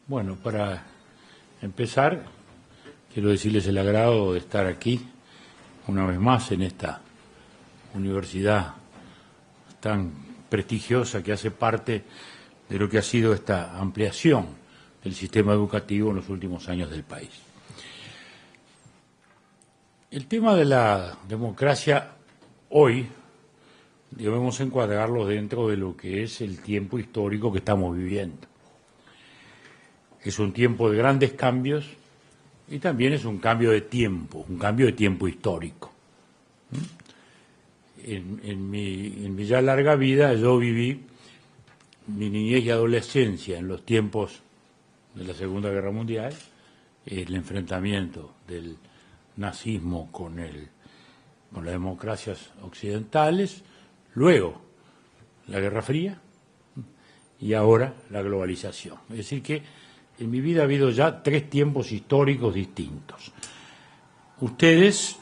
Bueno, para empezar, quiero decirles el agrado de estar aquí una vez más en esta universidad tan prestigiosa que hace parte de lo que ha sido esta ampliación del sistema educativo en los últimos años del país. El tema de la democracia hoy debemos encuadrarlo dentro de lo que es el tiempo histórico que estamos viviendo. Es un tiempo de grandes cambios y también es un cambio de tiempo histórico. En mi ya larga vida yo viví mi niñez y adolescencia en los tiempos de la Segunda Guerra Mundial, el enfrentamiento del nazismo con las democracias occidentales, luego la Guerra Fría y ahora la globalización. Es decir que en mi vida ha habido ya 3 tiempos históricos distintos. Ustedes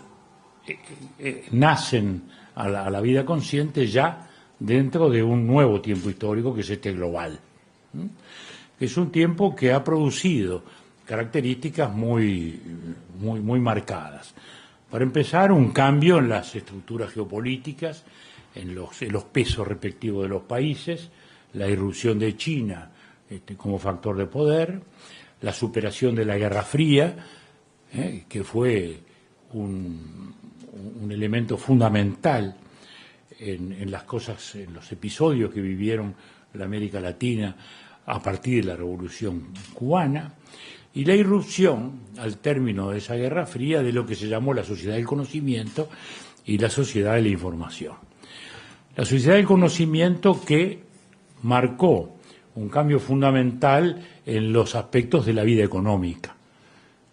nacen a la vida consciente ya dentro de un nuevo tiempo histórico que es este global. Es un tiempo que ha producido características muy marcadas. Para empezar, un cambio en las estructuras geopolíticas, en los pesos respectivos de los países, la irrupción de China como factor de poder, la superación de la Guerra Fría, que fue un elemento fundamental en las cosas, en los episodios que vivieron la América Latina a partir de la Revolución Cubana, y la irrupción, al término de esa Guerra Fría, de lo que se llamó la sociedad del conocimiento y la sociedad de la información. La sociedad del conocimiento que marcó un cambio fundamental en los aspectos de la vida económica.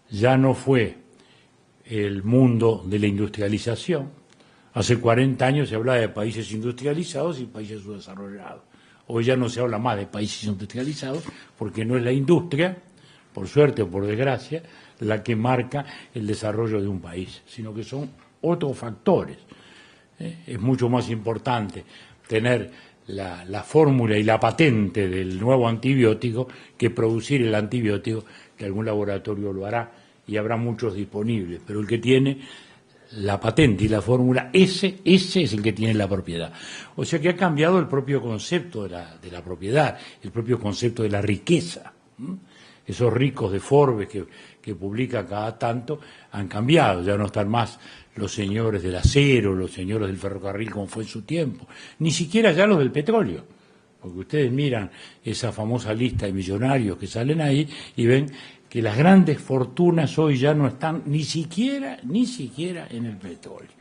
Ya no fue el mundo de la industrialización. Hace 40 años se hablaba de países industrializados y países subdesarrollados. Hoy ya no se habla más de países industrializados porque no es la industria, por suerte o por desgracia, la que marca el desarrollo de un país, sino que son otros factores. Es mucho más importante tener la fórmula y la patente del nuevo antibiótico que producir el antibiótico, que algún laboratorio lo hará y habrá muchos disponibles, pero el que tiene la patente y la fórmula, ese es el que tiene la propiedad. O sea que ha cambiado el propio concepto de la propiedad, el propio concepto de la riqueza. Esos ricos de Forbes que publica cada tanto han cambiado, ya no están más los señores del acero, los señores del ferrocarril como fue en su tiempo, ni siquiera ya los del petróleo, porque ustedes miran esa famosa lista de millonarios que salen ahí y ven que las grandes fortunas hoy ya no están ni siquiera en el petróleo.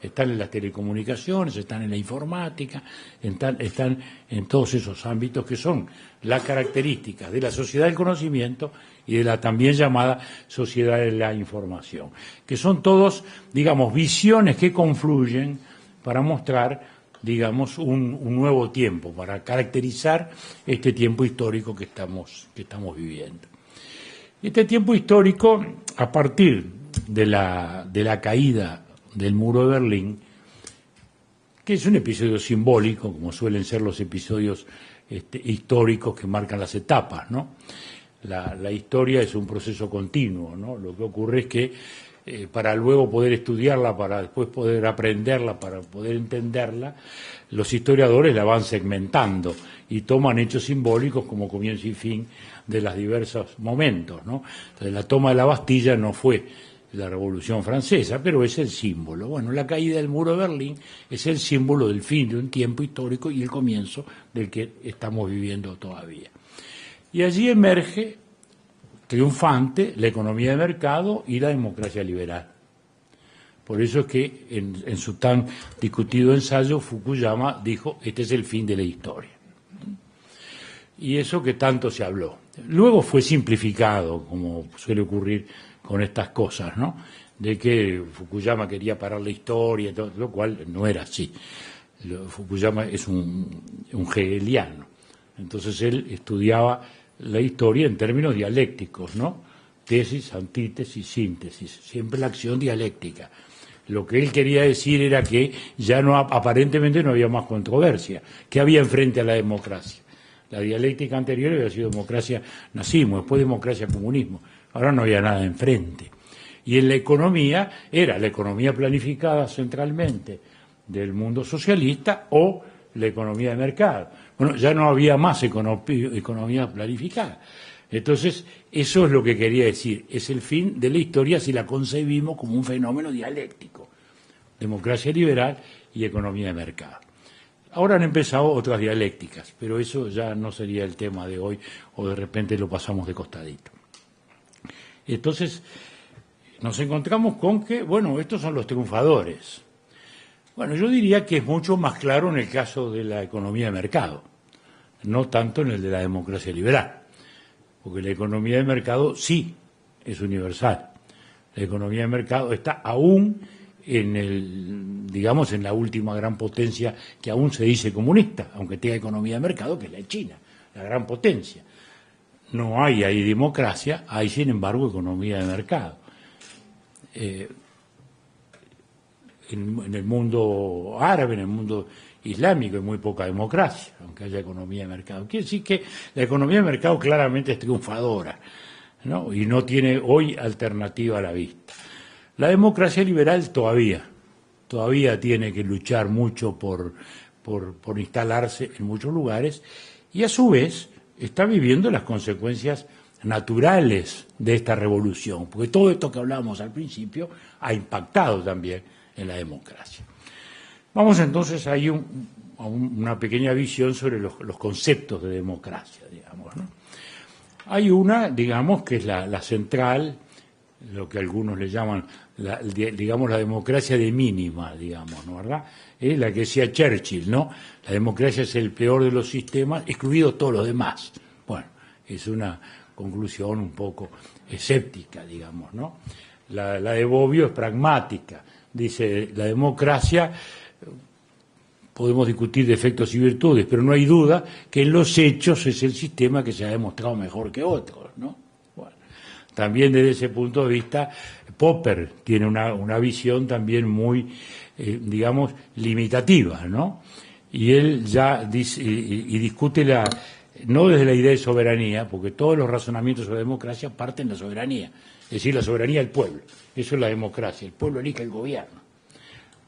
Están en las telecomunicaciones, están en la informática, están en todos esos ámbitos que son las características de la sociedad del conocimiento y de la también llamada sociedad de la información, que son todos, digamos, visiones que confluyen para mostrar, digamos, un nuevo tiempo, para caracterizar este tiempo histórico que estamos viviendo. Este tiempo histórico, a partir de la caída del muro de Berlín, que es un episodio simbólico, como suelen ser los episodios históricos que marcan las etapas, ¿no? La historia es un proceso continuo, ¿no? Lo que ocurre es que para luego poder estudiarla, para después poder aprenderla, para poder entenderla, los historiadores la van segmentando y toman hechos simbólicos como comienzo y fin de los diversos momentos, ¿no? Entonces, la toma de la Bastilla no fue la Revolución Francesa, pero es el símbolo. Bueno, la caída del muro de Berlín es el símbolo del fin de un tiempo histórico y el comienzo del que estamos viviendo todavía. Y allí emerge triunfante la economía de mercado y la democracia liberal. Por eso es que en su tan discutido ensayo Fukuyama dijo, este es el fin de la historia. Y eso que tanto se habló. Luego fue simplificado, como suele ocurrir con estas cosas, ¿no? De que Fukuyama quería parar la historia, lo cual no era así. Fukuyama es un hegeliano. Entonces él estudiaba la historia en términos dialécticos, ¿no? Tesis, antítesis, síntesis, siempre la acción dialéctica. Lo que él quería decir era que ya no, aparentemente no había más controversia, que había enfrente a la democracia. La dialéctica anterior había sido democracia nazismo, después democracia comunismo. Ahora no había nada enfrente. Y en la economía era la economía planificada centralmente del mundo socialista o la economía de mercado. Bueno, ya no había más economía planificada. Entonces, eso es lo que quería decir. Es el fin de la historia si la concebimos como un fenómeno dialéctico. Democracia liberal y economía de mercado. Ahora han empezado otras dialécticas, pero eso ya no sería el tema de hoy, o de repente lo pasamos de costadito. Entonces, nos encontramos con que, bueno, estos son los triunfadores. Bueno, yo diría que es mucho más claro en el caso de la economía de mercado, no tanto en el de la democracia liberal. Porque la economía de mercado sí es universal. La economía de mercado está aún digamos, en la última gran potencia que aún se dice comunista, aunque tenga economía de mercado, que es la China, la gran potencia. No hay ahí democracia, hay sin embargo economía de mercado. En el mundo árabe, en el mundo islámico hay muy poca democracia, aunque haya economía de mercado. Quiere decir que la economía de mercado claramente es triunfadora, ¿no? Y no tiene hoy alternativa a la vista. La democracia liberal todavía tiene que luchar mucho por instalarse en muchos lugares y a su vez está viviendo las consecuencias naturales de esta revolución, porque todo esto que hablábamos al principio ha impactado también en la democracia. Vamos entonces ahí a una pequeña visión sobre los conceptos de democracia, digamos, ¿no? Hay una, digamos, que es la central, lo que algunos le llaman, digamos, la democracia de mínima, digamos, ¿no? ¿Verdad? Es la que decía Churchill, ¿no? La democracia es el peor de los sistemas, excluidos todos los demás. Bueno, es una conclusión un poco escéptica, digamos, ¿no? La de Bobbio es pragmática. Dice, la democracia, podemos discutir defectos y virtudes, pero no hay duda que en los hechos es el sistema que se ha demostrado mejor que otros, ¿no? Bueno, también desde ese punto de vista, Popper tiene una visión también muy, digamos, limitativa, ¿no? Y él ya dice, y discute no desde la idea de soberanía, porque todos los razonamientos sobre democracia parten de la soberanía, es decir, la soberanía del pueblo. Eso es la democracia, el pueblo elige el gobierno.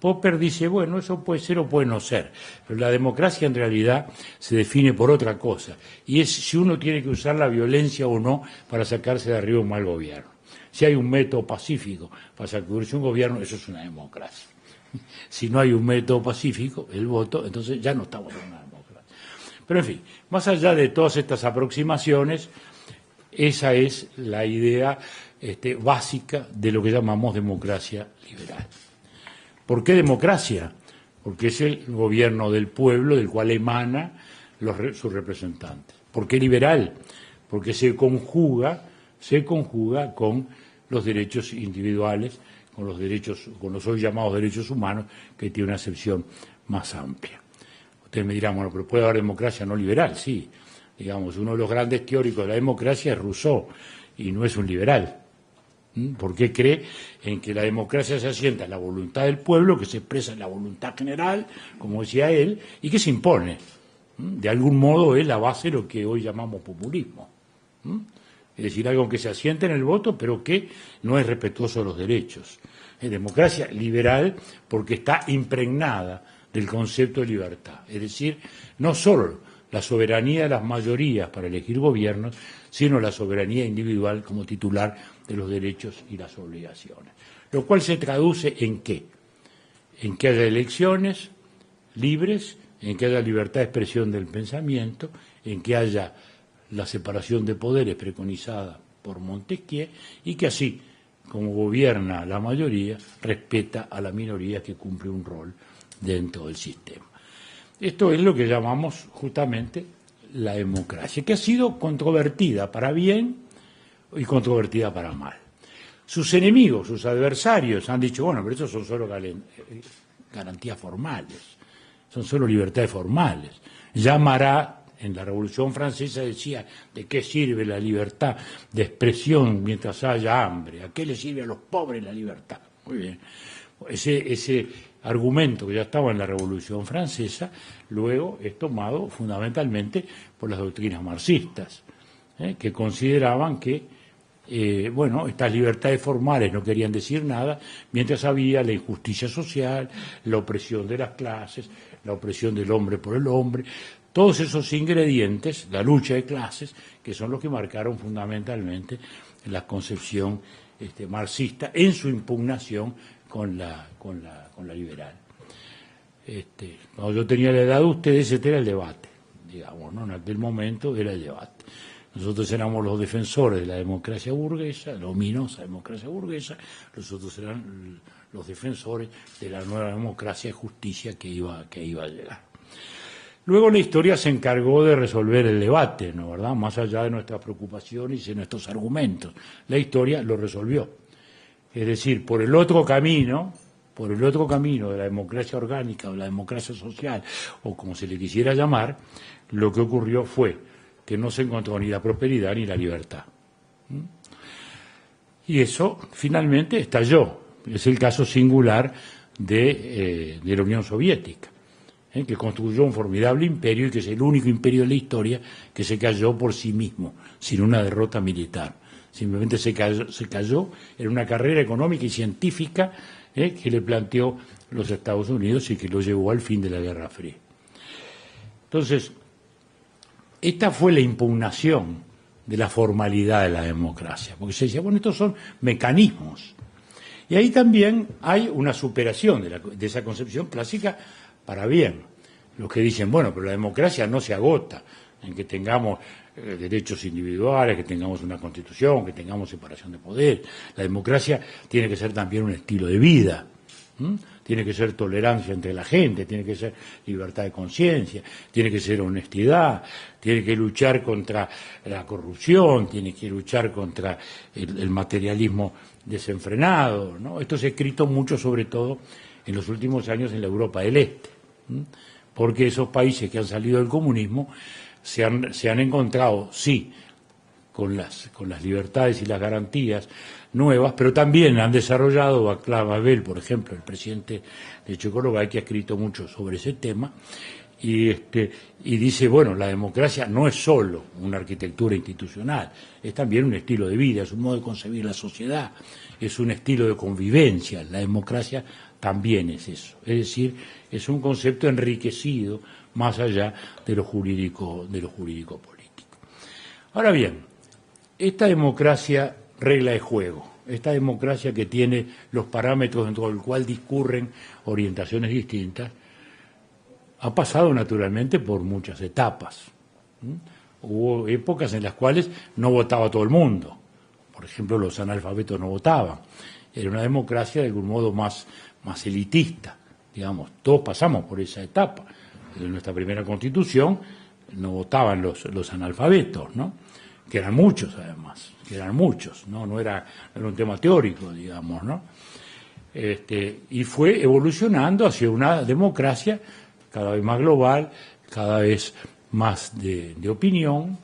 Popper dice, bueno, eso puede ser o puede no ser, pero la democracia en realidad se define por otra cosa, y es si uno tiene que usar la violencia o no para sacarse de arriba un mal gobierno. Si hay un método pacífico para sacudirse un gobierno, eso es una democracia. Si no hay un método pacífico, el voto, entonces ya no estamos en una democracia. Pero en fin, más allá de todas estas aproximaciones, esa es la idea básica de lo que llamamos democracia liberal. ¿Por qué democracia? Porque es el gobierno del pueblo del cual emana sus representantes. ¿Por qué liberal? Porque se conjuga con los derechos individuales, con los hoy llamados derechos humanos, que tiene una acepción más amplia. Ustedes me dirán, bueno, pero puede haber democracia no liberal, sí. Digamos, uno de los grandes teóricos de la democracia es Rousseau, y no es un liberal. Porque cree en que la democracia se asienta en la voluntad del pueblo, que se expresa en la voluntad general, como decía él, y que se impone. De algún modo es la base de lo que hoy llamamos populismo. Es decir, algo que se asienta en el voto, pero que no es respetuoso de los derechos. Es democracia liberal porque está impregnada del concepto de libertad. Es decir, no solo la soberanía de las mayorías para elegir gobiernos, sino la soberanía individual como titular de los derechos y las obligaciones. Lo cual se traduce en ¿qué? En que haya elecciones libres, en que haya libertad de expresión del pensamiento, en que haya la separación de poderes preconizada por Montesquieu y que así, como gobierna la mayoría, respeta a la minoría que cumple un rol dentro del sistema. Esto es lo que llamamos justamente la democracia, que ha sido controvertida para bien y controvertida para mal. Sus enemigos, sus adversarios han dicho, bueno, pero eso son solo garantías formales, son solo libertades formales. Ya Marat, en la Revolución Francesa, decía, ¿de qué sirve la libertad de expresión mientras haya hambre? ¿A qué le sirve a los pobres la libertad? Muy bien. argumento que ya estaba en la Revolución Francesa, luego es tomado fundamentalmente por las doctrinas marxistas, que consideraban que estas libertades formales no querían decir nada, mientras había la injusticia social, la opresión de las clases, la opresión del hombre por el hombre, todos esos ingredientes, la lucha de clases, que son los que marcaron fundamentalmente la concepción marxista en su impugnación con la liberal. Cuando yo tenía la edad de ustedes, este era el debate, digamos, ¿no? En aquel momento era el debate. Nosotros éramos los defensores de la democracia burguesa, la ominosa democracia burguesa, los otros eran los defensores de la nueva democracia de justicia que iba a llegar. Luego la historia se encargó de resolver el debate, ¿no, verdad? Más allá de nuestras preocupaciones y de nuestros argumentos. La historia lo resolvió. Es decir, por el otro camino de la democracia orgánica o la democracia social, o como se le quisiera llamar, lo que ocurrió fue que no se encontró ni la prosperidad ni la libertad. Y eso finalmente estalló. Es el caso singular de la Unión Soviética, que construyó un formidable imperio y que es el único imperio de la historia que se cayó por sí mismo, sin una derrota militar. Simplemente se cayó en una carrera económica y científica que le planteó los Estados Unidos y que lo llevó al fin de la Guerra Fría. Entonces, esta fue la impugnación de la formalidad de la democracia, porque se decía, bueno, estos son mecanismos. Y ahí también hay una superación de esa concepción clásica para bien. Los que dicen, bueno, pero la democracia no se agota en que tengamos derechos individuales, que tengamos una constitución, que tengamos separación de poder. La democracia tiene que ser también un estilo de vida. Tiene que ser tolerancia entre la gente, tiene que ser libertad de conciencia, tiene que ser honestidad, tiene que luchar contra la corrupción, tiene que luchar contra el materialismo desenfrenado, ¿no? Esto se ha escrito mucho, sobre todo en los últimos años en la Europa del Este, porque esos países que han salido del comunismo se han encontrado, sí, con las libertades y las garantías nuevas, pero también han desarrollado, Václav Havel, por ejemplo, el presidente de Checoslovaquia, ha escrito mucho sobre ese tema, y dice, bueno, la democracia no es solo una arquitectura institucional, es también un estilo de vida, es un modo de concebir la sociedad, es un estilo de convivencia. La democracia también es eso, es decir, es un concepto enriquecido más allá de lo jurídico político. Ahora bien, esta democracia regla de juego, esta democracia que tiene los parámetros dentro del cual discurren orientaciones distintas, ha pasado naturalmente por muchas etapas. Hubo épocas en las cuales no votaba todo el mundo. Por ejemplo, los analfabetos no votaban. Era una democracia de algún modo más elitista, digamos. Todos pasamos por esa etapa. En nuestra primera Constitución no votaban los analfabetos, ¿no? Que eran muchos además, no era un tema teórico, digamos, ¿no? Y fue evolucionando hacia una democracia cada vez más global, cada vez más de opinión,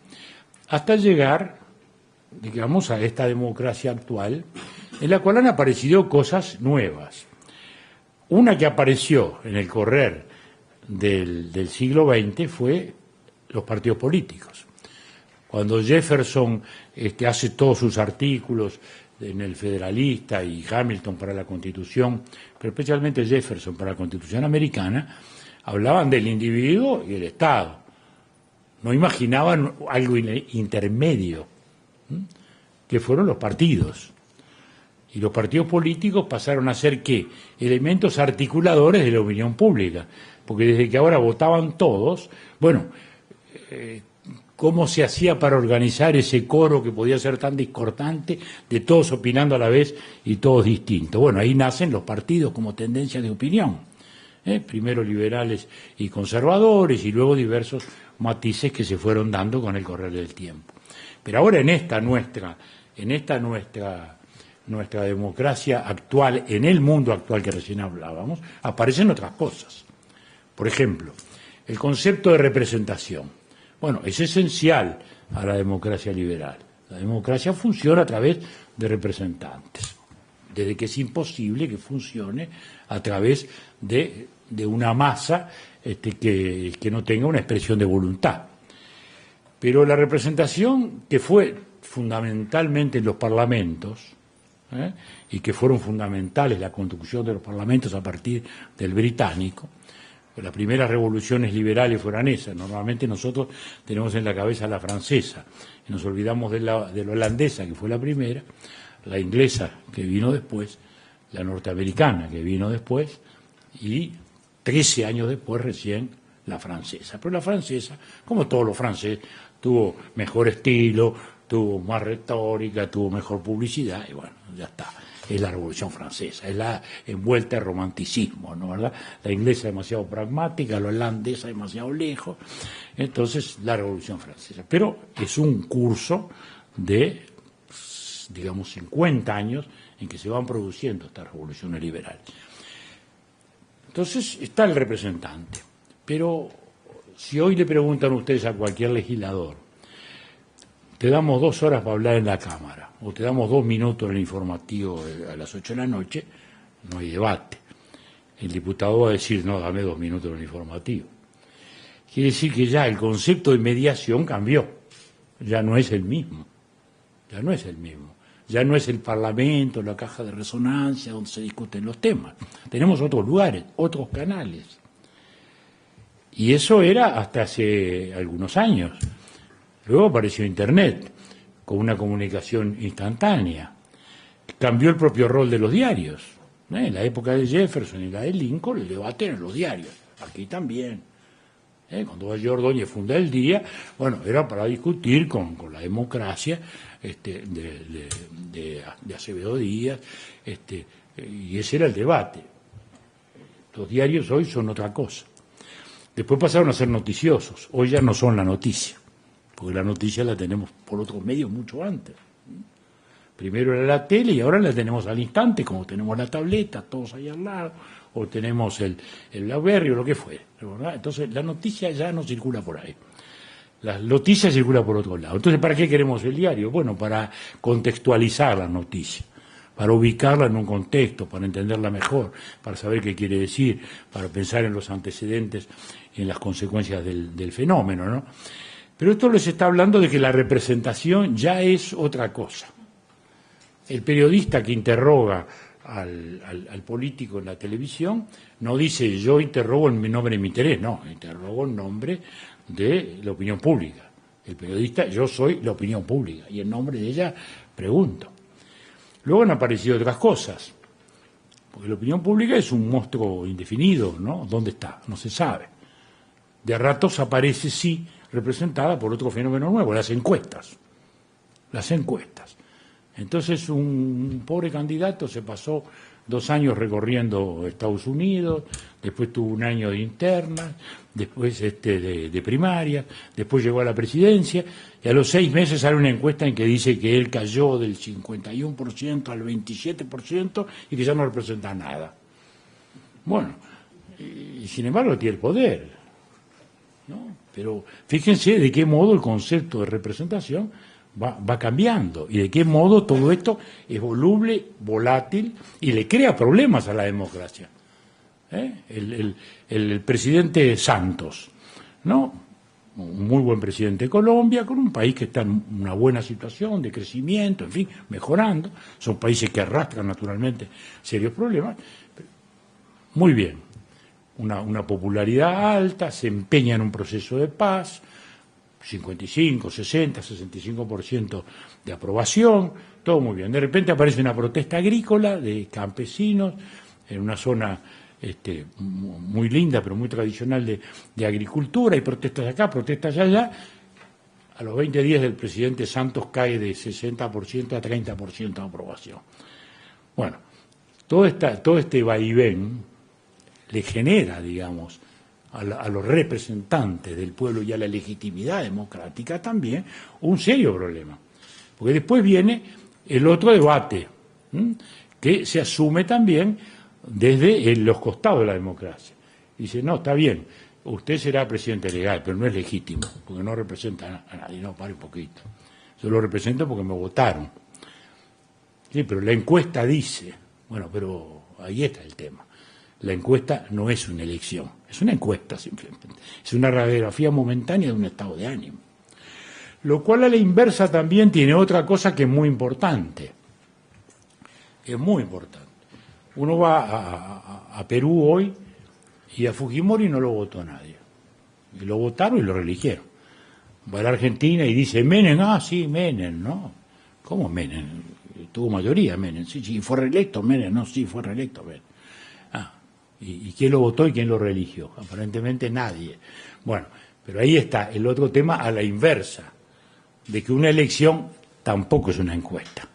hasta llegar, digamos, a esta democracia actual, en la cual han aparecido cosas nuevas. Una que apareció en el correr del siglo XX fue los partidos políticos. Cuando Jefferson hace todos sus artículos en el Federalista y Hamilton para la Constitución, pero especialmente Jefferson para la Constitución americana, hablaban del individuo y el Estado. No imaginaban algo intermedio, que fueron los partidos. Y los partidos políticos pasaron a ser, ¿qué? Elementos articuladores de la opinión pública. Porque desde que ahora votaban todos, bueno, ¿cómo se hacía para organizar ese coro que podía ser tan discordante, de todos opinando a la vez y todos distintos? Bueno, ahí nacen los partidos como tendencia de opinión. Primero liberales y conservadores y luego diversos matices que se fueron dando con el correr del tiempo. Pero ahora en esta nuestra democracia actual, en el mundo actual que recién hablábamos, aparecen otras cosas. Por ejemplo, el concepto de representación. Bueno, es esencial a la democracia liberal. La democracia funciona a través de representantes. desde que es imposible que funcione a través de una masa que no tenga una expresión de voluntad. Pero la representación que fue fundamentalmente en los parlamentos, y que fueron fundamentales la construcción de los parlamentos a partir del británico, las primeras revoluciones liberales fueron esas. Normalmente nosotros tenemos en la cabeza la francesa, y nos olvidamos de la holandesa, que fue la primera, la inglesa, que vino después, la norteamericana, que vino después, y 13 años después recién la francesa. Pero la francesa, como todos los franceses, tuvo mejor estilo, tuvo más retórica, tuvo mejor publicidad, y bueno, ya está. Es la Revolución Francesa, es la envuelta de romanticismo, ¿no? ¿Verdad? La inglesa demasiado pragmática, la holandesa demasiado lejos, entonces la Revolución Francesa. Pero es un curso de, digamos, 50 años en que se van produciendo estas revoluciones liberales. Entonces está el representante, pero si hoy le preguntan ustedes a cualquier legislador, te damos 2 horas para hablar en la Cámara, o te damos 2 minutos en el informativo a las 8 de la noche, no hay debate. El diputado va a decir, no, dame 2 minutos en el informativo. Quiere decir que ya el concepto de mediación cambió, ya no es el mismo, ya no es el mismo. Ya no es el Parlamento, la caja de resonancia donde se discuten los temas. Tenemos otros lugares, otros canales. Y eso era hasta hace algunos años. Luego apareció Internet, con una comunicación instantánea. Cambió el propio rol de los diarios. En la época de Jefferson y la de Lincoln, el debate era en los diarios. Aquí también. Cuando Valle Ordóñez funda El Día, bueno, era para discutir con la democracia de Acevedo Díaz, y ese era el debate. Los diarios hoy son otra cosa. Después pasaron a ser noticiosos. Hoy ya no son la noticia, porque la noticia la tenemos por otros medios mucho antes. Primero era la tele y ahora la tenemos al instante, como tenemos la tableta, todos ahí al lado, o tenemos el BlackBerry o lo que fuere, ¿verdad? Entonces la noticia ya no circula por ahí. La noticia circula por otro lado. Entonces, ¿para qué queremos el diario? Bueno, para contextualizar la noticia, para ubicarla en un contexto, para entenderla mejor, para saber qué quiere decir, para pensar en los antecedentes y en las consecuencias del fenómeno, ¿no? Pero esto les está hablando de que la representación ya es otra cosa. El periodista que interroga al político en la televisión no dice yo interrogo en mi nombre y mi interés, no, interrogo en nombre de la opinión pública. El periodista, yo soy la opinión pública y en nombre de ella pregunto. Luego han aparecido otras cosas, porque la opinión pública es un monstruo indefinido, ¿no? ¿Dónde está? No se sabe. De ratos aparece, sí, representada por otro fenómeno nuevo, las encuestas. Las encuestas. Entonces un pobre candidato se pasó 2 años recorriendo Estados Unidos, después tuvo 1 año de interna, después de primaria, después llegó a la presidencia y a los 6 meses sale una encuesta en que dice que él cayó del 51% al 27% y que ya no representa nada. Bueno, y sin embargo tiene el poder, ¿no? Pero fíjense de qué modo el concepto de representación va cambiando y de qué modo todo esto es voluble, volátil y le crea problemas a la democracia. El presidente Santos, ¿no? Un muy buen presidente de Colombia, con un país que está en una buena situación de crecimiento, en fin, mejorando. Son países que arrastran naturalmente serios problemas. Muy bien, una popularidad alta, se empeña en un proceso de paz, 55, 60, 65% de aprobación, todo muy bien. De repente aparece una protesta agrícola de campesinos en una zona muy linda, pero muy tradicional de agricultura, y protestas acá, protestas allá. A los 20 días del presidente Santos cae de 60% a 30% de aprobación. Bueno, todo este vaivén le genera, digamos, a los representantes del pueblo y a la legitimidad democrática también un serio problema. Porque después viene el otro debate, que se asume también desde los costados de la democracia. Dice, no, está bien, usted será presidente legal, pero no es legítimo, porque no representa a nadie. No, pare un poquito. Yo lo represento porque me votaron. Sí, pero la encuesta dice, bueno, pero ahí está el tema. La encuesta no es una elección, es una encuesta simplemente. Es una radiografía momentánea de un estado de ánimo. Lo cual a la inversa también tiene otra cosa que es muy importante. Es muy importante. Uno va a Perú hoy y a Fujimori no lo votó nadie. Y lo votaron y lo reeligieron. Va a la Argentina y dice, Menem, sí, Menem, ¿no? ¿Cómo Menem? Tuvo mayoría Menem, sí, fue reelecto Menem, no, sí, fue reelecto Menem. ¿Y quién lo votó y quién lo reeligió? Aparentemente nadie. Bueno, pero ahí está el otro tema a la inversa, de que una elección tampoco es una encuesta.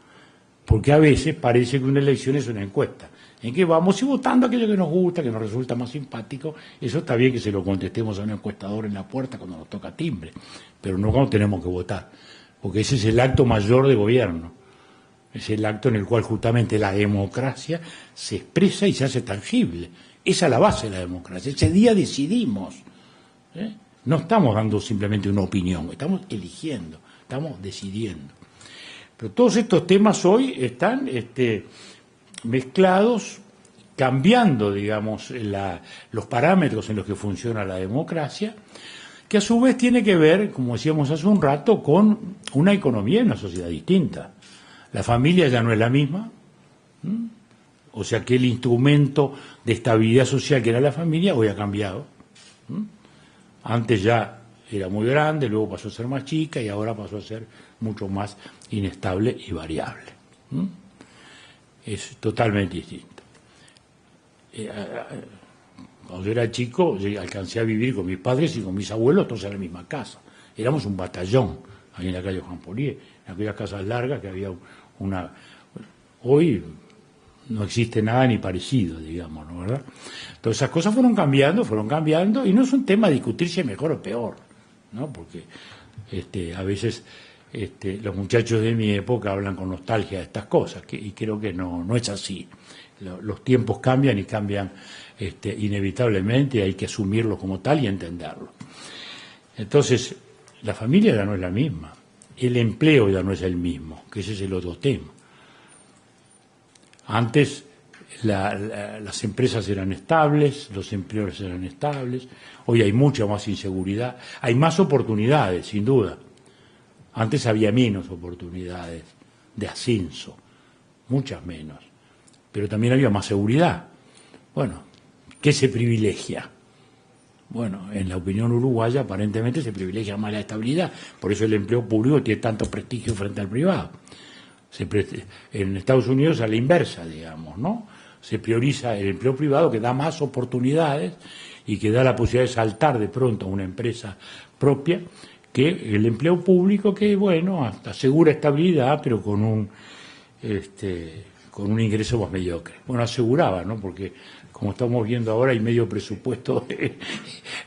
Porque a veces parece que una elección es una encuesta, en que vamos y votando aquello que nos gusta, que nos resulta más simpático. Eso está bien que se lo contestemos a un encuestador en la puerta cuando nos toca timbre, pero no cuando tenemos que votar, porque ese es el acto mayor de gobierno. Es el acto en el cual justamente la democracia se expresa y se hace tangible. Esa es la base de la democracia. Ese día decidimos. No estamos dando simplemente una opinión, estamos eligiendo, estamos decidiendo. Pero todos estos temas hoy están mezclados, cambiando, digamos, los parámetros en los que funciona la democracia, que a su vez tiene que ver, como decíamos hace un rato, con una economía y una sociedad distinta. La familia ya no es la misma, o sea que el instrumento de estabilidad social que era la familia hoy ha cambiado. Antes ya era muy grande, luego pasó a ser más chica y ahora pasó a ser mucho más inestable y variable. Es totalmente distinto. Cuando yo era chico, yo alcancé a vivir con mis padres y con mis abuelos, todos en la misma casa. Éramos un batallón, ahí en la calle Juan Polié, en aquellas casas largas que había una... Hoy no existe nada ni parecido, digamos, ¿no? ¿Verdad? Todas esas cosas fueron cambiando, y no es un tema de discutir si es mejor o peor, ¿no? Porque a veces los muchachos de mi época hablan con nostalgia de estas cosas, y creo que no es así. Los tiempos cambian y cambian inevitablemente, y hay que asumirlo como tal y entenderlo. Entonces, la familia ya no es la misma, el empleo ya no es el mismo, que ese es el otro tema. Antes las empresas eran estables, los empleos eran estables, hoy hay mucha más inseguridad, hay más oportunidades, sin duda. Antes había menos oportunidades de ascenso, muchas menos, pero también había más seguridad. Bueno, ¿qué se privilegia? Bueno, en la opinión uruguaya aparentemente se privilegia más la estabilidad, por eso el empleo público tiene tanto prestigio frente al privado. En Estados Unidos a la inversa, digamos, ¿no? Se prioriza el empleo privado, que da más oportunidades y que da la posibilidad de saltar de pronto a una empresa propia, que el empleo público, que, bueno, asegura estabilidad, pero con un ingreso más mediocre. Bueno, aseguraba, ¿no? Porque, como estamos viendo ahora, hay medio presupuesto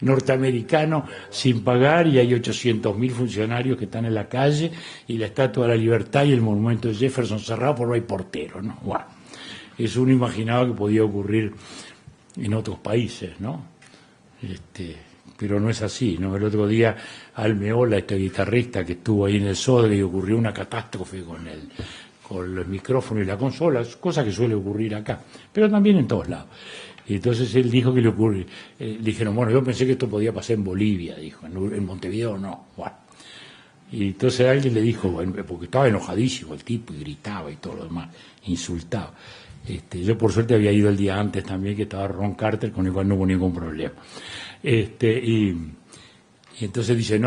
norteamericano sin pagar y hay 800.000 funcionarios que están en la calle y la Estatua de la Libertad y el monumento de Jefferson cerrado porque no hay portero, ¿no? Bueno, eso uno imaginaba que podía ocurrir en otros países, ¿no? Pero no es así, ¿no? El otro día Almeola, este guitarrista que estuvo ahí en el Sodre, y ocurrió una catástrofe con los micrófonos y la consola, cosa que suele ocurrir acá, pero también en todos lados. Y entonces él dijo que le ocurre, dijeron, bueno, yo pensé que esto podía pasar en Bolivia, dijo, en Montevideo no. Bueno. Y entonces alguien le dijo, bueno, porque estaba enojadísimo el tipo y gritaba y todo lo demás, insultaba. Yo por suerte había ido el día antes también, que estaba Ron Carter, con el cual no hubo ningún problema. Y entonces dice,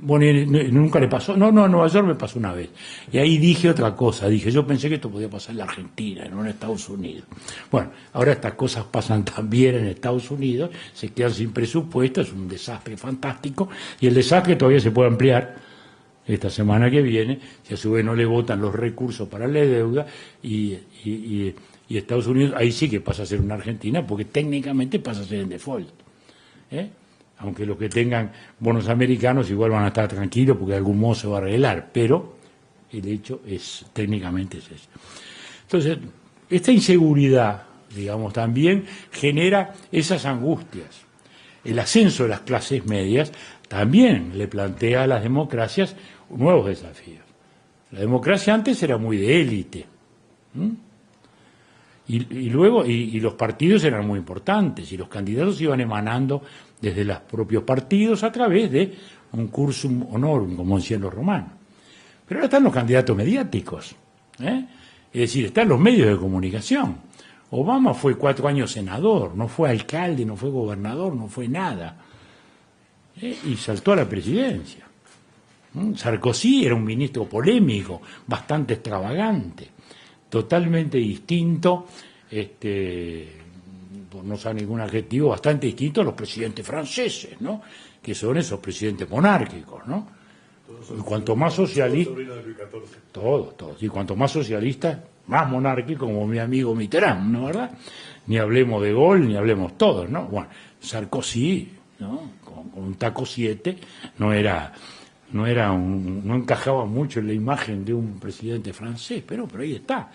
bueno, nunca le pasó. No, en Nueva York me pasó una vez. Y ahí dije otra cosa, yo pensé que esto podía pasar en la Argentina, no en Estados Unidos. Bueno, ahora estas cosas pasan también en Estados Unidos, se quedan sin presupuesto, es un desastre fantástico, y el desastre todavía se puede ampliar esta semana que viene, si a su vez no le votan los recursos para la deuda, y Estados Unidos ahí sí que pasa a ser una Argentina, porque técnicamente pasa a ser en default. Aunque los que tengan bonos americanos igual van a estar tranquilos porque de algún modo se va a arreglar, pero el hecho técnicamente es eso. Entonces, esta inseguridad, digamos, también genera esas angustias. El ascenso de las clases medias también le plantea a las democracias nuevos desafíos. La democracia antes era muy de élite, ¿Mm? Y luego, y los partidos eran muy importantes, y los candidatos iban emanando desde los propios partidos a través de un cursum honorum, como decían los romanos. Pero ahora están los candidatos mediáticos, ¿eh? Es decir, están los medios de comunicación. Obama fue 4 años senador, no fue alcalde, no fue gobernador, no fue nada, y saltó a la presidencia. Sarkozy era un ministro polémico, bastante extravagante, totalmente distinto, por no usar ningún adjetivo, bastante distinto a los presidentes franceses, ¿no? Que son esos presidentes monárquicos, ¿no? Y cuanto más socialista, todos, y cuanto más socialista, más monárquico, como mi amigo Mitterrand, ¿no? ¿Verdad? Ni hablemos de Gaulle, ni hablemos todos, ¿no? Bueno, Sarkozy, ¿no? Con un taco 7, no encajaba mucho en la imagen de un presidente francés, pero ahí está.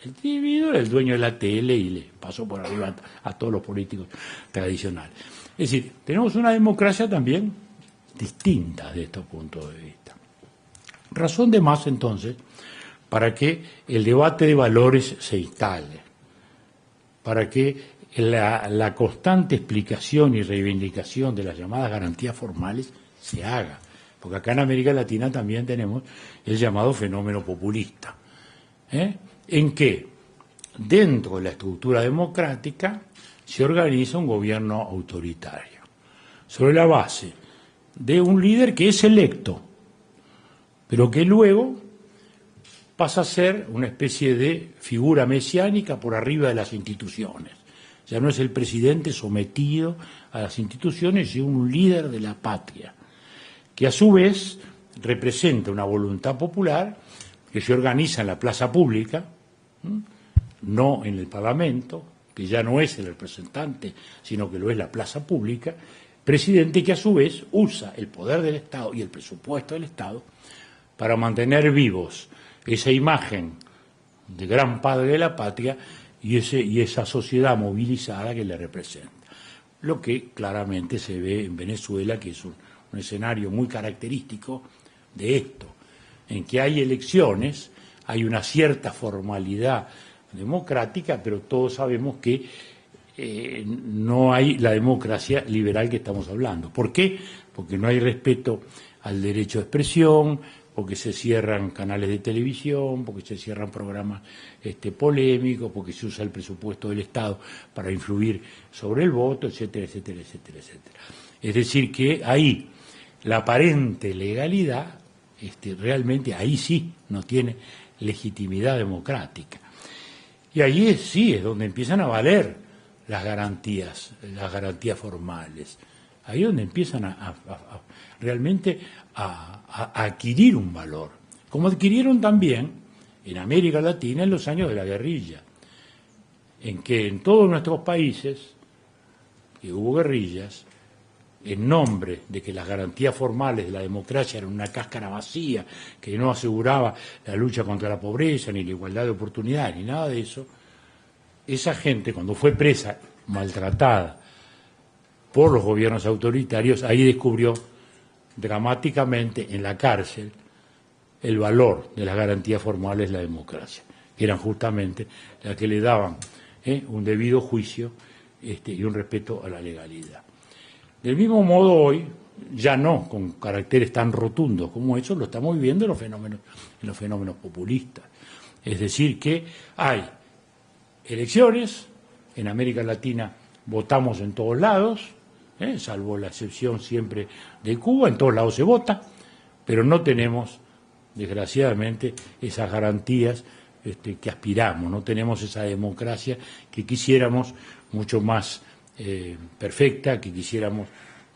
El individuo era el dueño de la tele y le pasó por arriba a todos los políticos tradicionales. Es decir, tenemos una democracia también distinta de estos puntos de vista. Razón de más, entonces, para que el debate de valores se instale, para que la constante explicación y reivindicación de las llamadas garantías formales se haga. Porque acá en América Latina también tenemos el llamado fenómeno populista, en que dentro de la estructura democrática se organiza un gobierno autoritario, sobre la base de un líder que es electo, pero que luego pasa a ser una especie de figura mesiánica por arriba de las instituciones. Ya no es el presidente sometido a las instituciones, sino un líder de la patria, que a su vez representa una voluntad popular que se organiza en la plaza pública, no en el Parlamento, que ya no es el representante, sino que lo es la plaza pública, presidente que a su vez usa el poder del Estado y el presupuesto del Estado para mantener vivos esa imagen de gran padre de la patria y esa sociedad movilizada que le representa. Lo que claramente se ve en Venezuela, que es un escenario muy característico de esto, en que hay elecciones, hay una cierta formalidad democrática, pero todos sabemos que no hay la democracia liberal que estamos hablando. ¿Por qué? Porque no hay respeto al derecho de expresión, porque se cierran canales de televisión, porque se cierran programas polémicos, porque se usa el presupuesto del Estado para influir sobre el voto, etcétera, etcétera, etcétera, etcétera. Es decir, que ahí la aparente legalidad, realmente ahí sí no tiene legitimidad democrática. Y ahí sí es donde empiezan a valer las garantías formales. Ahí es donde empiezan realmente a adquirir un valor, como adquirieron también en América Latina en los años de la guerrilla, en que en todos nuestros países que hubo guerrillas, en nombre de que las garantías formales de la democracia eran una cáscara vacía, que no aseguraba la lucha contra la pobreza, ni la igualdad de oportunidades, ni nada de eso, esa gente, cuando fue presa, maltratada por los gobiernos autoritarios, ahí descubrió dramáticamente en la cárcel el valor de las garantías formales de la democracia, que eran justamente las que le daban un debido juicio y un respeto a la legalidad. Del mismo modo hoy, ya no con caracteres tan rotundos como esos, lo estamos viviendo en los fenómenos populistas. Es decir, que hay elecciones, en América Latina votamos en todos lados, salvo la excepción siempre de Cuba, en todos lados se vota, pero no tenemos, desgraciadamente, esas garantías que aspiramos, no tenemos esa democracia que quisiéramos mucho más perfecta, que quisiéramos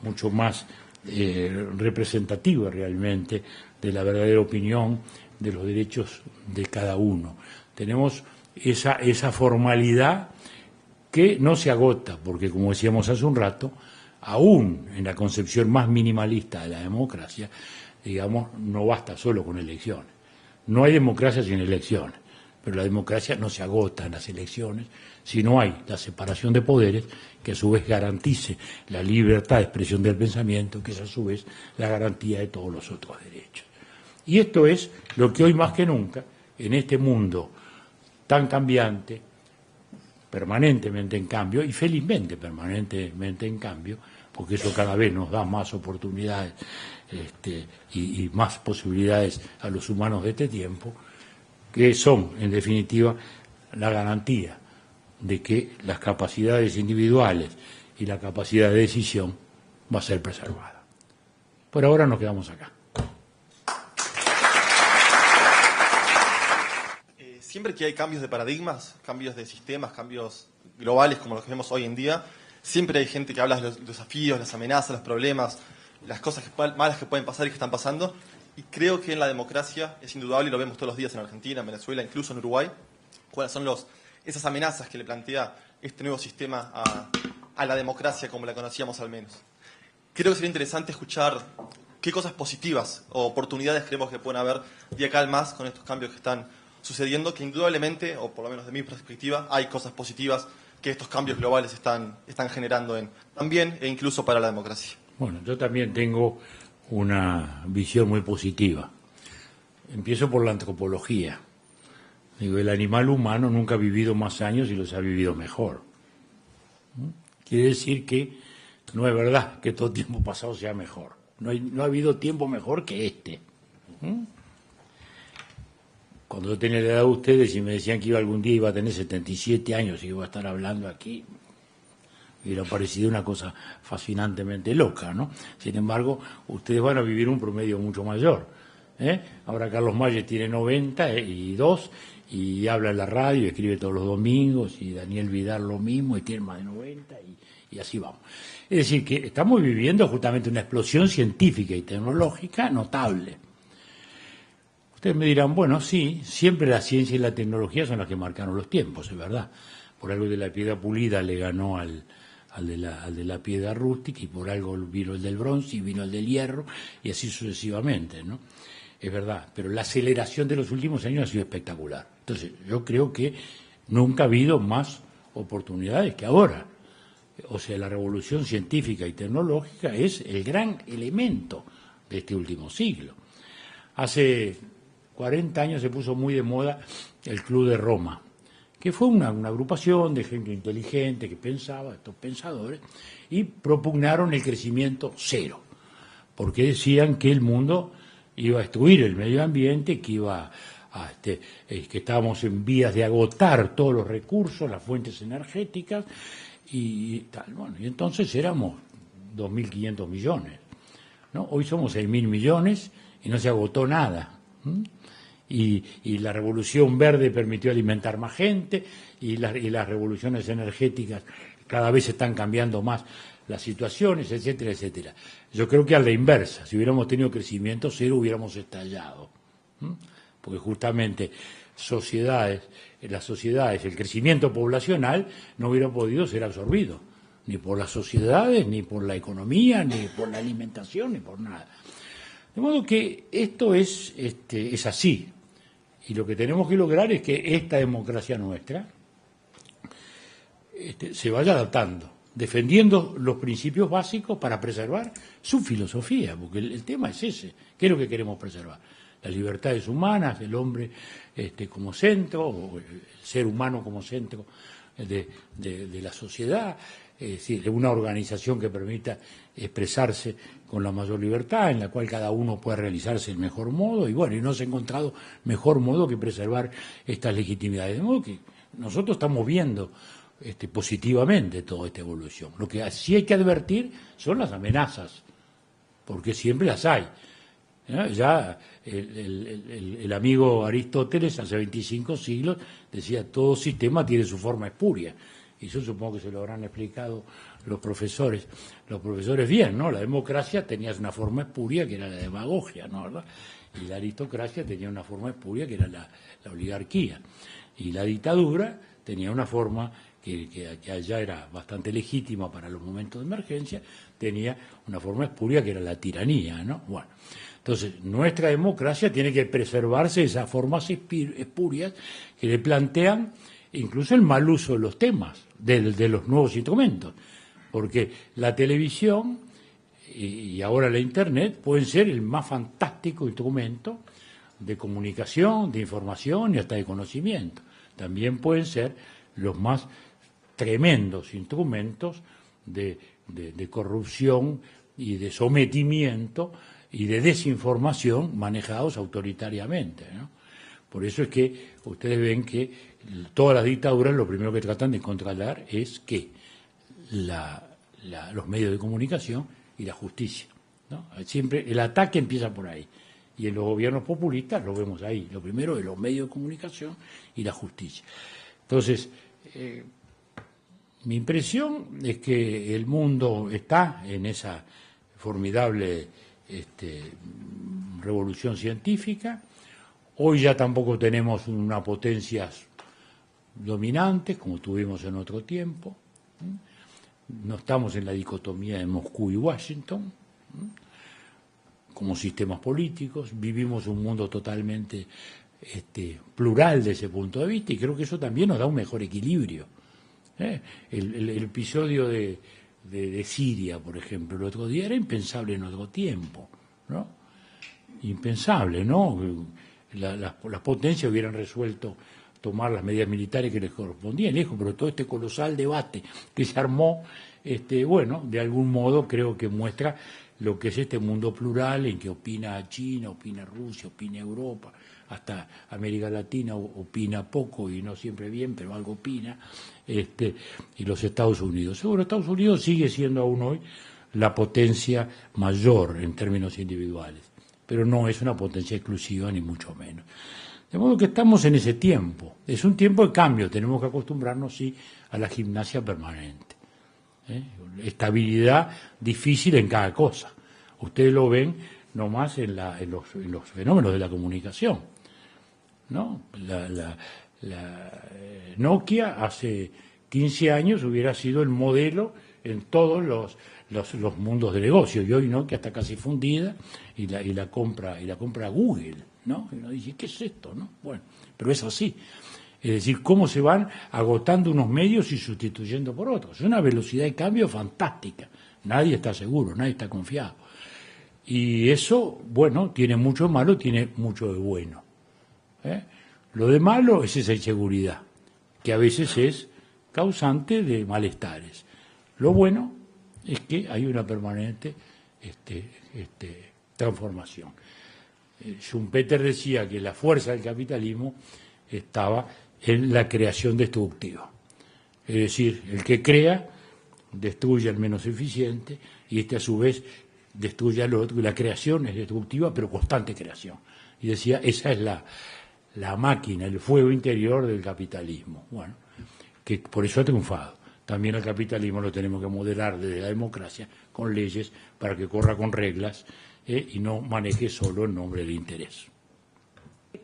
mucho más representativa realmente de la verdadera opinión, de los derechos de cada uno. Tenemos esa formalidad que no se agota, porque como decíamos hace un rato, aún en la concepción más minimalista de la democracia, digamos, no basta solo con elecciones. No hay democracia sin elecciones, pero la democracia no se agota en las elecciones si no hay la separación de poderes que a su vez garantice la libertad de expresión del pensamiento, que es a su vez la garantía de todos los otros derechos. Y esto es lo que hoy más que nunca, en este mundo tan cambiante, permanentemente en cambio, y felizmente permanentemente en cambio, porque eso cada vez nos da más oportunidades y más posibilidades a los humanos de este tiempo, que son, en definitiva, la garantía de que las capacidades individuales y la capacidad de decisión va a ser preservada. Por ahora nos quedamos acá. Siempre que hay cambios de paradigmas, cambios de sistemas, cambios globales como los que vemos hoy en día, siempre hay gente que habla de los desafíos, las amenazas, los problemas, las cosas malas que pueden pasar y que están pasando. Y creo que en la democracia es indudable, y lo vemos todos los días en Argentina, en Venezuela, incluso en Uruguay, cuáles son esas amenazas que le plantea este nuevo sistema a la democracia como la conocíamos al menos. Creo que sería interesante escuchar qué cosas positivas o oportunidades creemos que pueden haber de acá al más con estos cambios que están sucediendo, que indudablemente, o por lo menos de mi perspectiva, hay cosas positivas que estos cambios globales están generando también e incluso para la democracia. Bueno, yo también tengo una visión muy positiva. Empiezo por la antropología. Digo, el animal humano nunca ha vivido más años y los ha vivido mejor. Quiere decir que no es verdad que todo tiempo pasado sea mejor. No ha habido tiempo mejor que este. Cuando yo tenía la edad de ustedes y me decían que algún día iba a tener 77 años y iba a estar hablando aquí, hubiera parecido una cosa fascinantemente loca, ¿no? Sin embargo, ustedes van a vivir un promedio mucho mayor. Ahora Carlos Mayer tiene 92 y habla en la radio, escribe todos los domingos, y Daniel Vidal lo mismo, y tiene más de 90, y así vamos. Es decir, que estamos viviendo justamente una explosión científica y tecnológica notable. Ustedes me dirán, bueno, sí, siempre la ciencia y la tecnología son las que marcaron los tiempos, es verdad. Por algo de la piedra pulida le ganó al de la piedra rústica, y por algo vino el del bronce y vino el del hierro, y así sucesivamente, ¿no? Es verdad, pero la aceleración de los últimos años ha sido espectacular. Entonces, yo creo que nunca ha habido más oportunidades que ahora. O sea, la revolución científica y tecnológica es el gran elemento de este último siglo. Hace 40 años se puso muy de moda el Club de Roma, que fue una agrupación de gente inteligente que pensaba, estos pensadores, y propugnaron el crecimiento cero, porque decían que el mundo iba a destruir el medio ambiente, que que estábamos en vías de agotar todos los recursos, las fuentes energéticas y tal. Bueno, y entonces éramos 2.500 millones, ¿no? Hoy somos 6.000 millones y no se agotó nada. Y la revolución verde permitió alimentar más gente, y las revoluciones energéticas cada vez están cambiando más las situaciones, etcétera, etcétera. Yo creo que a la inversa, si hubiéramos tenido crecimiento cero hubiéramos estallado, porque justamente las sociedades, el crecimiento poblacional no hubiera podido ser absorbido, ni por las sociedades, ni por la economía, ni por la alimentación, ni por nada. De modo que esto es así, y lo que tenemos que lograr es que esta democracia nuestra se vaya adaptando, defendiendo los principios básicos para preservar su filosofía, porque el tema es ese. ¿Qué es lo que queremos preservar? Las libertades humanas, el hombre como centro, o el ser humano como centro de la sociedad, es decir, una organización que permita expresarse con la mayor libertad, en la cual cada uno pueda realizarse el mejor modo, y bueno, y no se ha encontrado mejor modo que preservar estas legitimidades. De modo que nosotros estamos viendo positivamente toda esta evolución. Lo que sí hay que advertir son las amenazas, porque siempre las hay. Ya el amigo Aristóteles, hace 25 siglos, decía todo sistema tiene su forma espuria. Y yo supongo que se lo habrán explicado los profesores bien, ¿no? La democracia tenía una forma espuria que era la demagogia, ¿no? ¿Verdad? Y la aristocracia tenía una forma espuria que era la oligarquía. Y la dictadura tenía una forma que allá era bastante legítima para los momentos de emergencia, tenía una forma espuria que era la tiranía, ¿no? Bueno, entonces nuestra democracia tiene que preservarse esas formas espurias que le plantean incluso el mal uso de los temas, de los nuevos instrumentos, porque la televisión y ahora la Internet pueden ser el más fantástico instrumento de comunicación, de información y hasta de conocimiento. también pueden ser los más tremendos instrumentos de corrupción y de sometimiento y de desinformación manejados autoritariamente, ¿no? Por eso es que ustedes ven que todas las dictaduras lo primero que tratan de controlar es que los medios de comunicación y la justicia, ¿no? Siempre el ataque empieza por ahí. Y en los gobiernos populistas lo vemos ahí. Lo primero es los medios de comunicación y la justicia. Entonces, mi impresión es que el mundo está en esa formidable revolución científica. Hoy ya tampoco tenemos una potencias dominantes como tuvimos en otro tiempo. No estamos en la dicotomía de Moscú y Washington como sistemas políticos. Vivimos un mundo totalmente plural de ese punto de vista y creo que eso también nos da un mejor equilibrio. El episodio de Siria, por ejemplo, el otro día era impensable en otro tiempo, ¿no? Impensable, ¿no? Las potencias hubieran resuelto tomar las medidas militares que les correspondían, pero todo este colosal debate que se armó, bueno, de algún modo creo que muestra lo que es este mundo plural en que opina China, opina Rusia, opina Europa, hasta América Latina opina poco y no siempre bien, pero algo opina, y los Estados Unidos. Seguro, Estados Unidos sigue siendo aún hoy la potencia mayor en términos individuales, pero no es una potencia exclusiva ni mucho menos. De modo que estamos en ese tiempo. Es un tiempo de cambio, tenemos que acostumbrarnos, sí, a la gimnasia permanente. Estabilidad difícil en cada cosa. Ustedes lo ven nomás en los fenómenos de la comunicación, ¿no? La Nokia hace 15 años hubiera sido el modelo en todos los mundos de negocio, y hoy Nokia está casi fundida y la compra Google, ¿no? Y uno dice, ¿qué es esto, no? Bueno, pero es así. Es decir, cómo se van agotando unos medios y sustituyendo por otros. Es una velocidad de cambio fantástica. Nadie está seguro, nadie está confiado. Y eso, bueno, tiene mucho de malo, tiene mucho de bueno. Lo de malo es esa inseguridad, que a veces es causante de malestares. Lo bueno es que hay una permanente transformación. Schumpeter decía que la fuerza del capitalismo estaba en la creación destructiva. Es decir, el que crea destruye al menos eficiente y a su vez destruye al otro. Y la creación es destructiva, pero constante creación. Y decía, esa es la máquina, el fuego interior del capitalismo. Bueno, que por eso ha triunfado. También el capitalismo lo tenemos que moderar desde la democracia con leyes para que corra con reglas y no maneje solo en nombre del interés.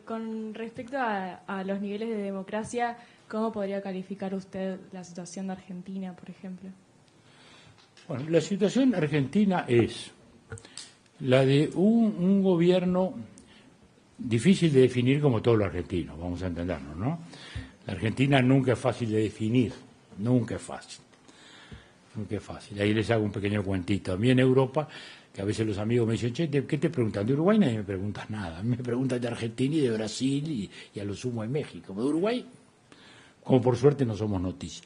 Con respecto a los niveles de democracia, ¿cómo podría calificar usted la situación de Argentina, por ejemplo? Bueno, la situación argentina es la de un gobierno difícil de definir como todos los argentinos, vamos a entendernos, ¿no? La Argentina nunca es fácil de definir, nunca es fácil. Nunca es fácil. Ahí les hago un pequeño cuentito. A mí en Europa, que a veces los amigos me dicen, che, ¿qué te preguntan? De Uruguay nadie me pregunta nada. A mí me preguntan de Argentina y de Brasil y a lo sumo de México. De Uruguay, como por suerte no somos noticias.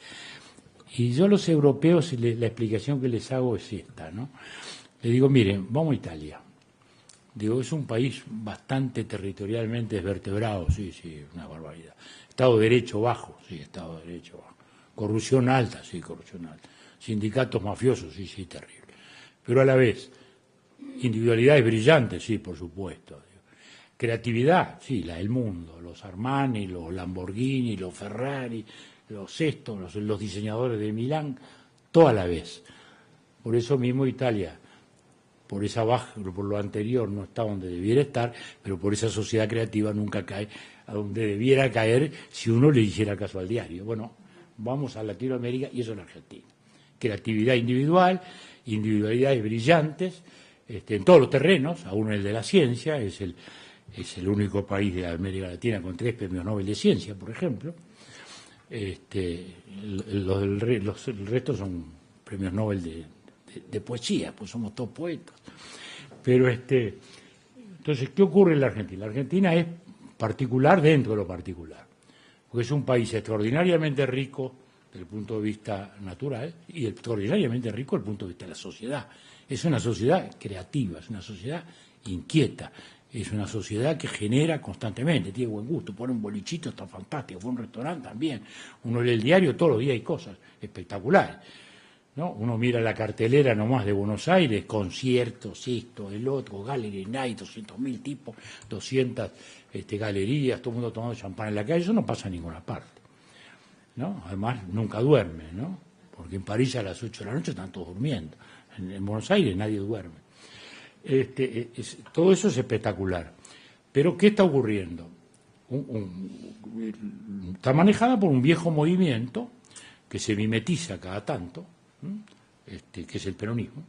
Y yo a los europeos la explicación que les hago es esta, ¿no? Le digo, miren, vamos a Italia. Digo, es un país bastante territorialmente desvertebrado, sí, una barbaridad. Estado de Derecho bajo, sí, Estado de Derecho bajo. Corrupción alta, sí, corrupción alta. Sindicatos mafiosos, sí, terrible. Pero a la vez, individualidades brillantes, sí, por supuesto. Creatividad, sí, la del mundo. Los Armani, los Lamborghini, los Ferrari, los estos, los diseñadores de Milán, todo a la vez. Por eso mismo Italia, por esa baja, por lo anterior no está donde debiera estar, pero por esa sociedad creativa nunca cae a donde debiera caer si uno le hiciera caso al diario. Bueno, vamos a Latinoamérica y eso en Argentina. Creatividad individual, individualidades brillantes, en todos los terrenos, aún el de la ciencia, es el único país de América Latina con 3 premios Nobel de Ciencia, por ejemplo. El resto son premios Nobel de poesía, pues somos todos poetas. Pero entonces, ¿qué ocurre en la Argentina? La Argentina es particular dentro de lo particular. porque es un país extraordinariamente rico desde el punto de vista natural y extraordinariamente rico desde el punto de vista de la sociedad. Es una sociedad creativa, es una sociedad inquieta, es una sociedad que genera constantemente, tiene buen gusto, pone un bolichito, está fantástico, pone un restaurante también, uno lee el diario, todos los días hay cosas espectaculares, ¿no? Uno mira la cartelera nomás de Buenos Aires, conciertos, esto, el otro, Gallery Night, 200.000 tipos, 200 galerías, todo el mundo tomando champán en la calle, eso no pasa en ninguna parte, ¿no? Además, nunca duerme, ¿no? Porque en París a las 8 de la noche están todos durmiendo, en Buenos Aires nadie duerme. Todo eso es espectacular. Pero ¿qué está ocurriendo? Está manejada por un viejo movimiento que se mimetiza cada tanto, que es el peronismo,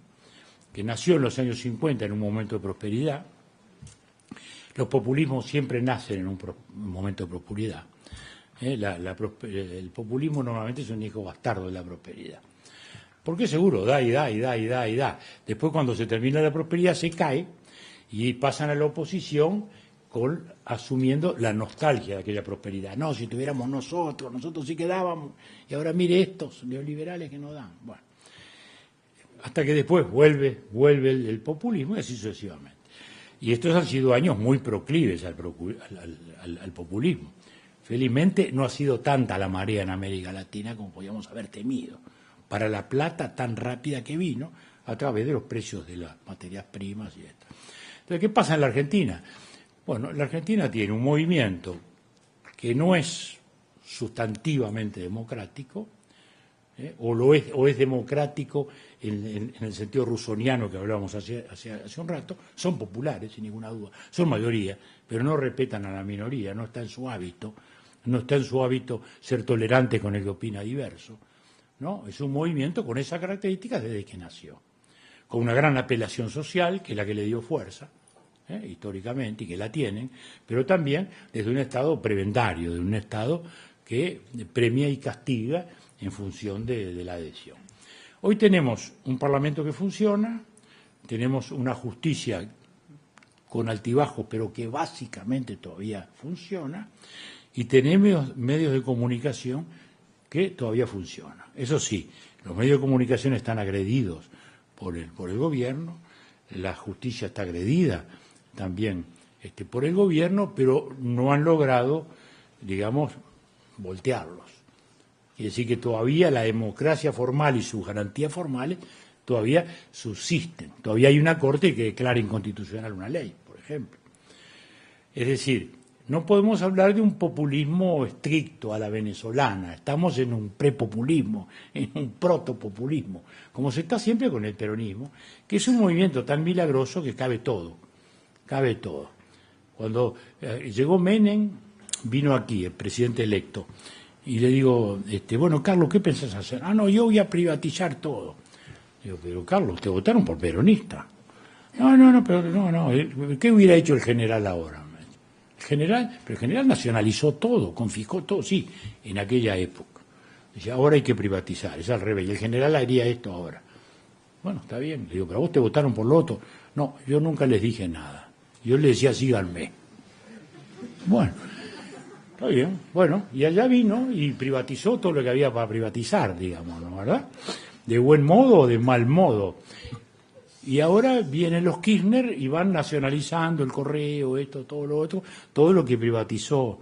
que nació en los años 50 en un momento de prosperidad. Los populismos siempre nacen en un momento de prosperidad. El populismo normalmente es un hijo bastardo de la prosperidad. Porque seguro, da y da y da y da y da. Después, cuando se termina la prosperidad, se cae y pasan a la oposición asumiendo la nostalgia de aquella prosperidad. No, si tuviéramos nosotros sí quedábamos, y ahora mire estos neoliberales que nos dan. Bueno, hasta que después vuelve el populismo y así sucesivamente. Y estos han sido años muy proclives al populismo. Felizmente no ha sido tanta la marea en América Latina como podíamos haber temido, para la plata tan rápida que vino a través de los precios de las materias primas y esto. Entonces, ¿qué pasa en la Argentina? Bueno, la Argentina tiene un movimiento que no es sustantivamente democrático, o es democrático en el sentido rusoniano que hablábamos hace un rato, son populares, sin ninguna duda, son mayoría, pero no respetan a la minoría, no está en su hábito ser tolerante con el que opina diverso, ¿no? Es un movimiento con esas características desde que nació, con una gran apelación social, que es la que le dio fuerza, históricamente, y que la tienen, pero también desde un Estado prebendario, de un Estado que premia y castiga en función de la adhesión. Hoy tenemos un Parlamento que funciona, tenemos una justicia con altibajos, pero que básicamente todavía funciona, y tenemos medios de comunicación que todavía funcionan. Eso sí, los medios de comunicación están agredidos por el gobierno, la justicia está agredida también por el gobierno, pero no han logrado, digamos, voltearlos. Quiere decir que todavía la democracia formal y sus garantías formales todavía subsisten. Todavía hay una corte que declara inconstitucional una ley, por ejemplo. Es decir, no podemos hablar de un populismo estricto a la venezolana. Estamos en un prepopulismo, en un protopopulismo, como se está siempre con el peronismo, que es un movimiento tan milagroso que cabe todo. Cabe todo. Cuando llegó Menem, vino aquí, el presidente electo, y le digo, bueno, Carlos, ¿qué pensás hacer? Ah, no, yo voy a privatizar todo. Digo, pero Carlos, te votaron por peronista. No, ¿qué hubiera hecho el general ahora? Pero el general nacionalizó todo, confiscó todo, sí, en aquella época. Dice, ahora hay que privatizar, es al revés, y el general haría esto ahora. Bueno, está bien, le digo, pero vos te votaron por lo otro. No, yo nunca les dije nada. Yo les decía, síganme. Bueno, está bien. Bueno, y allá vino y privatizó todo lo que había para privatizar, digamos, ¿no? ¿Verdad? De buen modo o de mal modo. Y ahora vienen los Kirchner y van nacionalizando el correo, esto, todo lo otro, todo lo que privatizó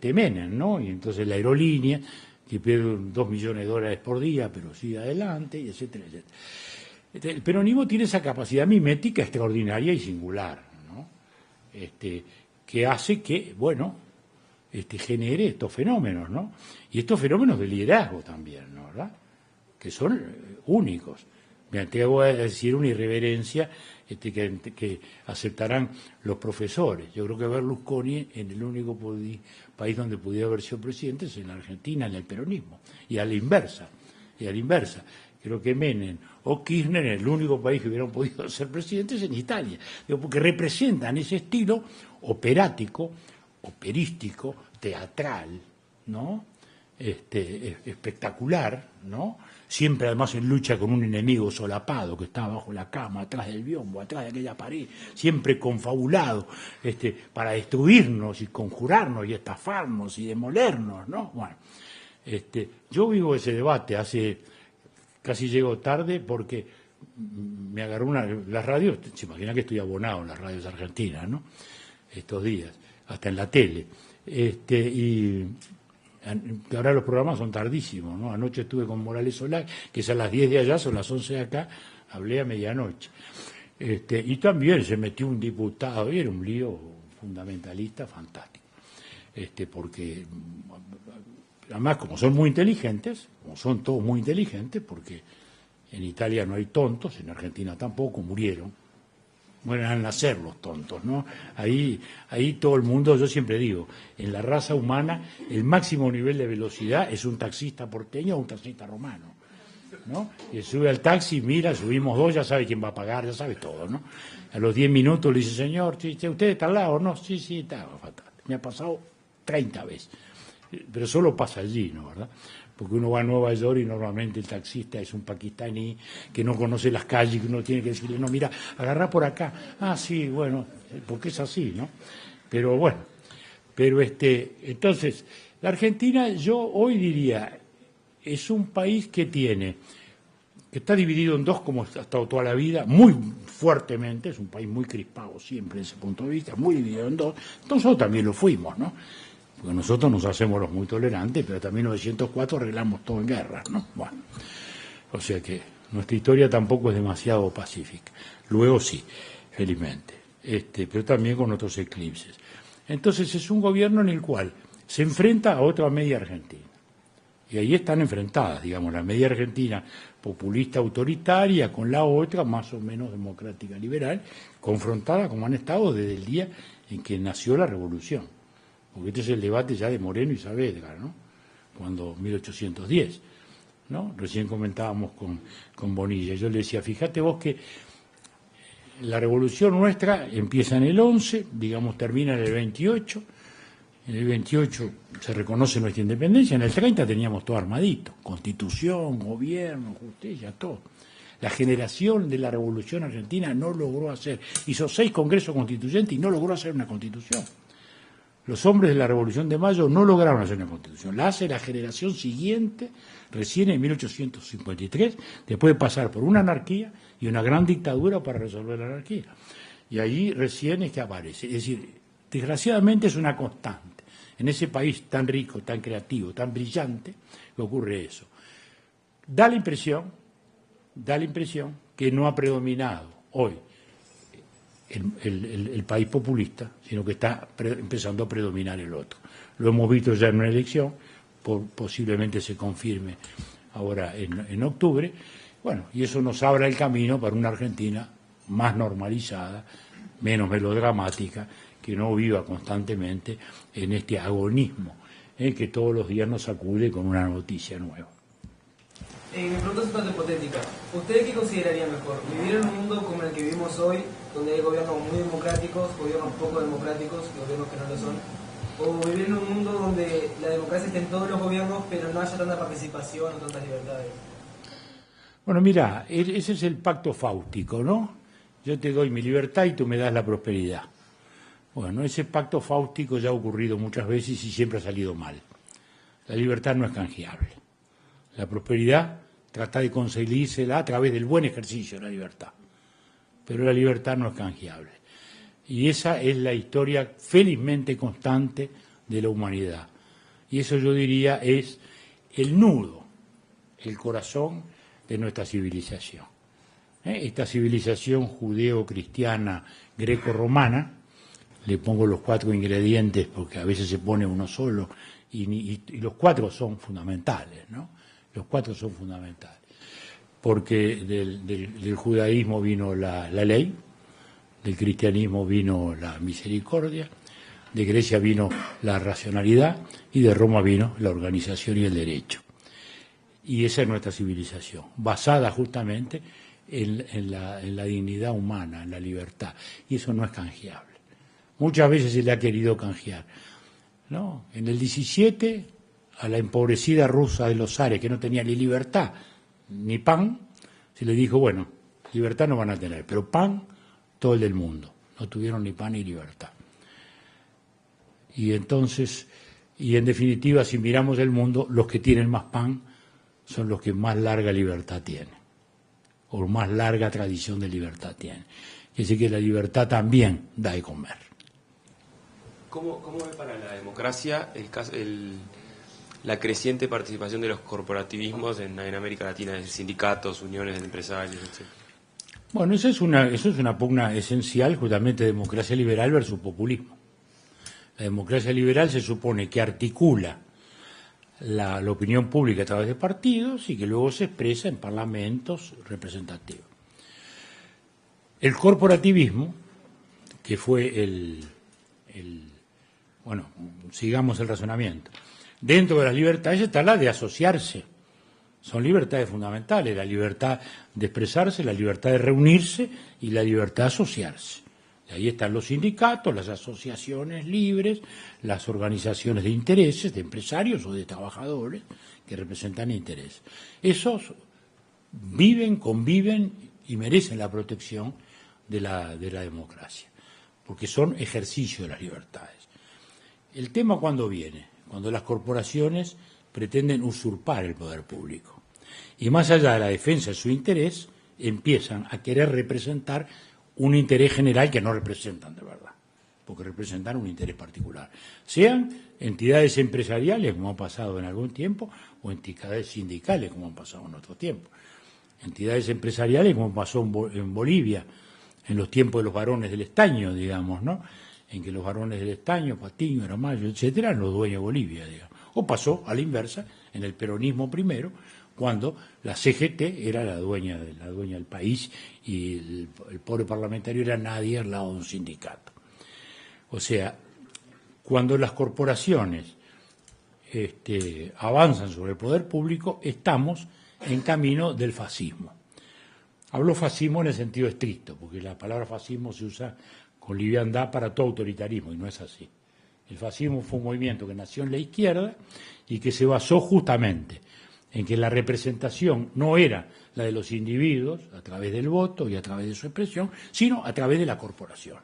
Menem, ¿no? Y entonces la aerolínea, que pierde $2 millones por día, pero sigue adelante, y etcétera, etcétera. El peronismo tiene esa capacidad mimética extraordinaria y singular, ¿no? Que hace que, bueno, genere estos fenómenos, ¿no? Y estos fenómenos de liderazgo también, ¿no? ¿Verdad? Que son únicos. Me atrevo a decir una irreverencia que aceptarán los profesores. Yo creo que Berlusconi, en el único país donde pudiera haber sido presidente, es en la Argentina, en el peronismo. Y a la inversa. Creo que Menem o Kirchner, en el único país que hubieran podido ser presidentes, es en Italia. Porque representan ese estilo operático, operístico, teatral, ¿no? Espectacular, ¿no? siempre además en lucha con un enemigo solapado que estaba bajo la cama, atrás del biombo, atrás de aquella pared, siempre confabulado para destruirnos y conjurarnos y estafarnos y demolernos, ¿no? Bueno, yo vivo ese debate, casi llego tarde porque me agarró las radios, se imagina que estoy abonado en las radios argentinas, ¿no? Estos días, hasta en la tele, y ahora los programas son tardísimos, ¿no? Anoche estuve con Morales Solá, que es a las 10 de allá, son las 11 de acá, hablé a medianoche. Y también se metió un diputado, y era un lío fundamentalista fantástico. Porque, además, como son muy inteligentes, como son todos muy inteligentes, porque en Italia no hay tontos, en Argentina tampoco, murieron. Mueren al nacer los tontos, ¿no? Ahí todo el mundo, yo siempre digo, en la raza humana el máximo nivel de velocidad es un taxista porteño o un taxista romano, ¿no? Y sube al taxi, mira, subimos dos, ya sabe quién va a pagar, ya sabe todo, ¿no? A los 10 minutos le dice, señor, ¿usted está al lado? No, sí, está fatal. Me ha pasado 30 veces, pero solo pasa allí, ¿no? ¿Verdad? Porque uno va a Nueva York y normalmente el taxista es un pakistaní que no conoce las calles, que uno tiene que decirle, no, mira, agarrá por acá. Ah, sí, bueno, porque es así, ¿no? Pero bueno, entonces, la Argentina, yo hoy diría, es un país que está dividido en dos, como ha estado toda la vida, muy fuertemente, es un país muy crispado siempre desde ese punto de vista, muy dividido en dos. Nosotros también lo fuimos, ¿no? Porque nosotros nos hacemos los muy tolerantes, pero también en 1904 arreglamos todo en guerra, ¿no? Bueno, o sea que nuestra historia tampoco es demasiado pacífica. Luego sí, felizmente, pero también con otros eclipses. Entonces es un gobierno en el cual se enfrenta a otra media argentina. Y ahí están enfrentadas, digamos, la media argentina populista autoritaria con la otra más o menos democrática liberal, confrontada como han estado desde el día en que nació la revolución. Porque este es el debate ya de Moreno y Saavedra, ¿no? Cuando 1810, ¿no? Recién comentábamos con Bonilla. Yo le decía, fíjate vos que la revolución nuestra empieza en el 11, digamos, termina en el 28. En el 28 se reconoce nuestra independencia, en el 30 teníamos todo armadito, constitución, gobierno, justicia, todo. La generación de la revolución argentina no logró hizo 6 congresos constituyentes y no logró hacer una constitución. Los hombres de la Revolución de Mayo no lograron hacer una constitución. La hace la generación siguiente, recién en 1853, después de pasar por una anarquía y una gran dictadura para resolver la anarquía. Y allí recién es que aparece. Es decir, desgraciadamente es una constante. En ese país tan rico, tan creativo, tan brillante, que ocurre eso. Da la impresión que no ha predominado hoy el país populista, sino que está empezando a predominar el otro. Lo hemos visto ya en una elección, posiblemente se confirme ahora en octubre, bueno, y eso nos abre el camino para una Argentina más normalizada, menos melodramática, que no viva constantemente en este agonismo, que todos los días nos sacude con una noticia nueva. Mi pregunta es un tanto hipotética. ¿Usted qué consideraría mejor? ¿Vivir en un mundo como el que vivimos hoy, donde hay gobiernos muy democráticos, gobiernos poco democráticos, gobiernos que no lo son? ¿O vivir en un mundo donde la democracia esté en todos los gobiernos, pero no haya tanta participación o tantas libertades? Bueno, mira, ese es el pacto fáustico, ¿no? Yo te doy mi libertad y tú me das la prosperidad. Bueno, ese pacto fáustico ya ha ocurrido muchas veces y siempre ha salido mal. La libertad no es canjeable. La prosperidad trata de conseguírsela a través del buen ejercicio de la libertad. Pero la libertad no es canjeable. Y esa es la historia felizmente constante de la humanidad. Y eso yo diría es el nudo, el corazón de nuestra civilización. Esta civilización judeo-cristiana, greco-romana, le pongo los 4 ingredientes porque a veces se pone uno solo y los 4 son fundamentales, ¿no? Los 4 son fundamentales, porque del judaísmo vino la ley, del cristianismo vino la misericordia, de Grecia vino la racionalidad y de Roma vino la organización y el derecho. Y esa es nuestra civilización, basada justamente en la dignidad humana, en la libertad, y eso no es canjeable. Muchas veces se le ha querido canjear, ¿no? En el 17, a la empobrecida rusa de los zares, que no tenía ni libertad ni pan, se les dijo, bueno, libertad no van a tener, pero pan, todo el del mundo. No tuvieron ni pan ni libertad. Y entonces, y en definitiva, si miramos el mundo, los que tienen más pan son los que más larga libertad tienen, o más larga tradición de libertad tienen. Quiere decir que la libertad también da de comer. ¿Cómo es para la democracia la creciente participación de los corporativismos en América Latina, de sindicatos, uniones de empresarios, etc.? Bueno, eso es una pugna esencial, justamente, democracia liberal versus populismo. La democracia liberal se supone que articula la opinión pública a través de partidos y que luego se expresa en parlamentos representativos. El corporativismo, que fue bueno, sigamos el razonamiento. Dentro de las libertades está la de asociarse. Son libertades fundamentales, la libertad de expresarse, la libertad de reunirse y la libertad de asociarse. Y ahí están los sindicatos, las asociaciones libres, las organizaciones de intereses, de empresarios o de trabajadores que representan intereses. Esos viven, conviven y merecen la protección de la democracia, porque son ejercicio de las libertades. El tema cuando viene, cuando las corporaciones pretenden usurpar el poder público y más allá de la defensa de su interés, empiezan a querer representar un interés general que no representan de verdad, porque representan un interés particular. Sean entidades empresariales, como ha pasado en algún tiempo, o entidades sindicales, como han pasado en otro tiempo. Entidades empresariales, como pasó en Bolivia, en los tiempos de los varones del estaño, digamos, ¿no? En que los varones del estaño, Patiño, Ramallo, etcétera, eran los dueños de Bolivia, digamos. O pasó a la inversa, en el peronismo primero, cuando la CGT era la dueña del país y el pobre parlamentario era nadie al lado de un sindicato. O sea, cuando las corporaciones avanzan sobre el poder público, estamos en camino del fascismo. Hablo fascismo en el sentido estricto, porque la palabra fascismo se usa con liviandad para todo autoritarismo, y no es así. El fascismo fue un movimiento que nació en la izquierda y que se basó justamente en que la representación no era la de los individuos a través del voto y a través de su expresión, sino a través de las corporaciones,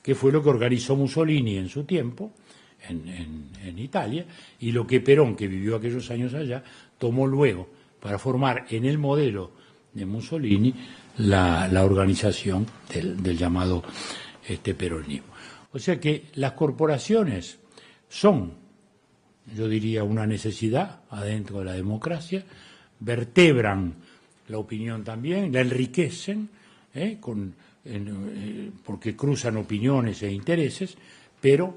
que fue lo que organizó Mussolini en su tiempo en Italia, y lo que Perón, que vivió aquellos años allá, tomó luego para formar en el modelo de Mussolini la organización del llamado peronismo. O sea que las corporaciones son, yo diría, una necesidad adentro de la democracia, vertebran la opinión también, la enriquecen, porque cruzan opiniones e intereses, pero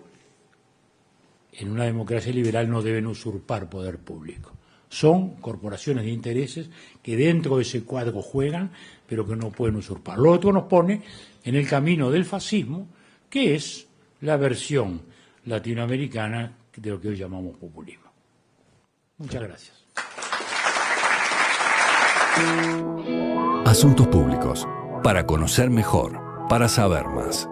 en una democracia liberal no deben usurpar poder público. Son corporaciones de intereses que dentro de ese cuadro juegan, pero que no pueden usurpar. Lo otro nos pone en el camino del fascismo, que es la versión latinoamericana de lo que hoy llamamos populismo. Muchas gracias. Asuntos públicos, para conocer mejor, para saber más.